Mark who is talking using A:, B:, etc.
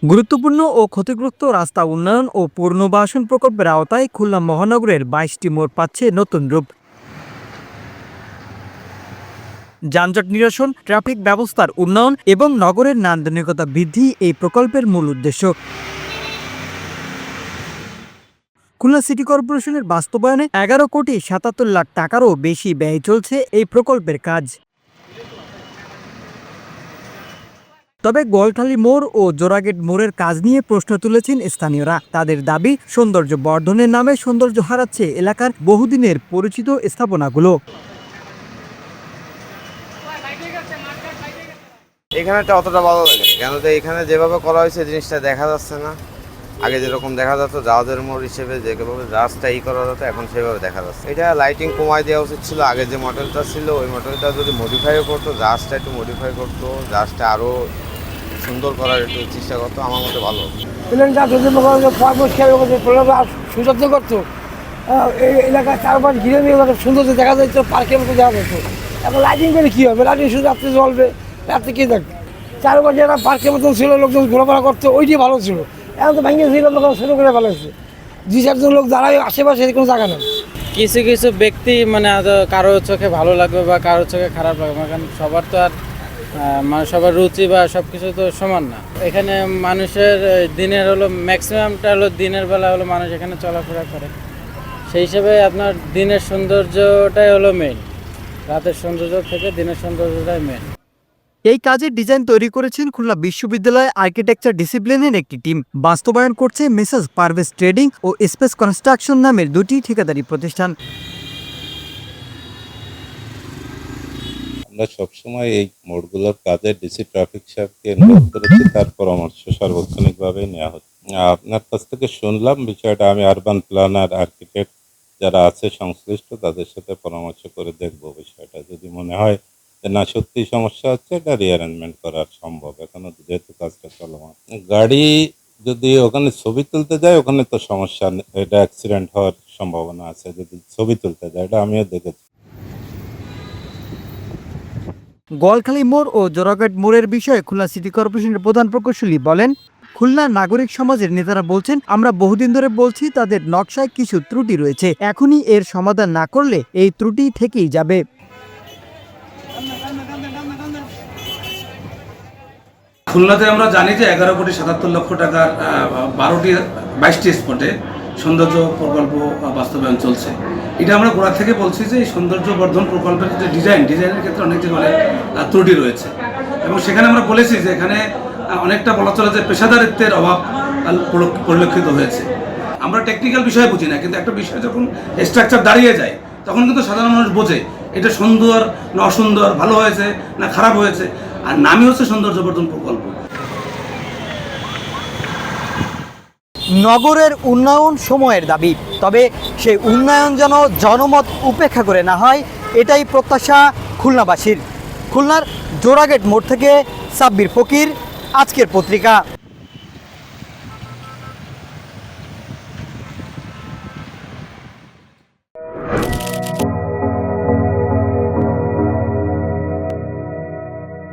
A: গুরুত্বপূর্ণ ও ক্ষতিগ্রস্ত রাস্তা উন্নয়ন ও পুনর্বাসন প্রকল্পের আওতায় খুলনা মহানগরের ২২টি মোড় পাচ্ছে নতুন রূপ। যানজট নিরসন, ট্রাফিক ব্যবস্থার উন্নয়ন এবং নগরের নান্দনিকতা বৃদ্ধি এই প্রকল্পের মূল উদ্দেশ্য। খুলনা সিটি কর্পোরেশনের বাস্তবায়নে ১১,৭৭,০০,০০০ টাকারও বেশি ব্যয় চলছে এই প্রকল্পের কাজ। তবে গোয়ালখালী মোড় ও জোড়াগেট মোড়ের কাজ নিয়ে প্রশ্ন তুলেছেন স্থানীয়রা। তাদের দাবি, সৌন্দর্য বর্ধনের নামে সৌন্দর্য হারাচ্ছে এলাকার বহুদিনের পরিচিত স্থাপনাগুলো।
B: এখানেটা অতটা ভালো লাগে কেন, এখানে যেভাবে করা হয়েছে জিনিসটা দেখা যাচ্ছে না। আগে যেরকম দেখা যেত জাহাজের মোড় হিসেবে যেভাবে রাস্তা করা যেত, এখন সেভাবে দেখা যাচ্ছে। এটা লাইটিং কমায় দেওয়া উচিত ছিল। আগে যে মডেলটা ছিল ওই মডেলটা যদি মডিফাইও করতো, জাহাজটা একটু মডিফাই করতো, জাহাজটা আরও সুন্দর করার একটু চেষ্টা করতো, আমার মতে ভালো।
C: প্লেনটা যদি সুযত্ন করতো, এই এলাকার চারপাশ ঘিরে নিয়ে সুন্দর দেখা যেত, পার্কের মতো দেখা যেত। এখন লাইটিং করে কী হবে? লাইটিং শুধু রাত্রে জ্বলবে, রাত্রে কে দেখবে? চারপাশে একটা পার্কের মতন ছিল, লোকজন ঘোরাফেরা করতো, ওইটাই ভালো ছিল। এখন তো ভেঙে ছিল, লোক শুরু করে ফেলেছে। ২-৪ লোক দাঁড়ায় আশেপাশে, কোনো জায়গা নেই।
D: কিছু কিছু ব্যক্তি মানে কারো চোখে ভালো লাগবে বা কারো চোখে খারাপ লাগবে, কারণ সবার তো আর মানে সবার রুচি বা সব কিছু তো সমান না। এখানে মানুষের দিনের হলো ম্যাক্সিমামটা হলো দিনের বেলা হলো মানুষ এখানে চলাফেরা করে, সেই হিসেবে আপনার দিনের সৌন্দর্যটাই হলো মেইন। রাতের সৌন্দর্য থেকে দিনের সৌন্দর্যটাই মেইন।
A: এই কাজের ডিজাইন তৈরি করেছেন খুলনা বিশ্ববিদ্যালয় আর্কিটেকচার ডিসিপ্লিনের একটি টিম। বাস্তবায়ন করছে মেসার্স পারভেজ ট্রেডিং ও স্পেস কনস্ট্রাকশন নামের দুটি ঠিকাদারি প্রতিষ্ঠান।
E: আমরা সবসময় এই মোড়গুলোর কাজে ডিসি ট্রাফিক সাহেবকে ইনভলভ করেছি, তার পরামর্শ সার্বক্ষণিকভাবে নেওয়া হচ্ছে। আপনার কাছ থেকে শুনলাম বিষয়টা, আমি আরবান প্ল্যানার, আর্কিটেক্ট যারা আছে সংশ্লিষ্ট তাদের সাথে পরামর্শ করে দেখব বিষয়টা। যদি মনে হয় যে না সত্যি সমস্যা হচ্ছে, এটা রিঅ্যারেঞ্জমেন্ট করা সম্ভব। এখনো যেহেতু কাজটা চলমান, গাড়ি যদি ওখানে ছবি তুলতে যায় ওখানে তো সমস্যা, এটা অ্যাক্সিডেন্ট হওয়ার সম্ভাবনা আছে যদি ছবি তুলতে যায়, এটা আমিও দেখেছি।
A: গোয়ালখালী মোড় ও জোড়াঘাট মোড়ের বিষয়ে খুলনা সিটি কর্পোরেশনের প্রধান প্রকৌশলী বলেন, খুলনা নাগরিক সমাজের নেতারা বলছেন, আমরা বহুদিন ধরে বলছি তাদের নকশায় কিছু ত্রুটি রয়েছে, এখনই এর সমাধান না করলে এই ত্রুটি থেকেই যাবে।
F: খুলনাতে আমরা জানি যে 11,77,00,000 টাকার 22টি স্পটে সৌন্দর্য প্রকল্প বাস্তবায়ন চলছে। এটা আমরা গোড়া থেকে বলছি যে এই সৌন্দর্য বর্ধন প্রকল্পের যে ডিজাইনের ক্ষেত্রে অনেক জায়গায় ত্রুটি রয়েছে, এবং সেখানে আমরা বলেছি যে এখানে অনেকটা বলা চলে যে পেশাদারিত্বের অভাব পরিলক্ষিত হয়েছে। আমরা টেকনিক্যাল বিষয়ে বুঝি না, কিন্তু একটা বিষয় যখন স্ট্রাকচার দাঁড়িয়ে যায় তখন কিন্তু সাধারণ মানুষ বোঝে এটা সুন্দর না অসুন্দর, ভালো হয়েছে না খারাপ হয়েছে। আর নামই হচ্ছে সৌন্দর্য বর্ধন প্রকল্প।
A: নগরের উন্নয়ন সময়ের দাবি, তবে সেই উন্নয়ন যেন জনমত উপেক্ষা করে না হয়, এটাই প্রত্যাশা খুলনাবাসীর। খুলনার জোড়াগেট মোড় থেকে সাব্বির ফকির, আজকের পত্রিকা।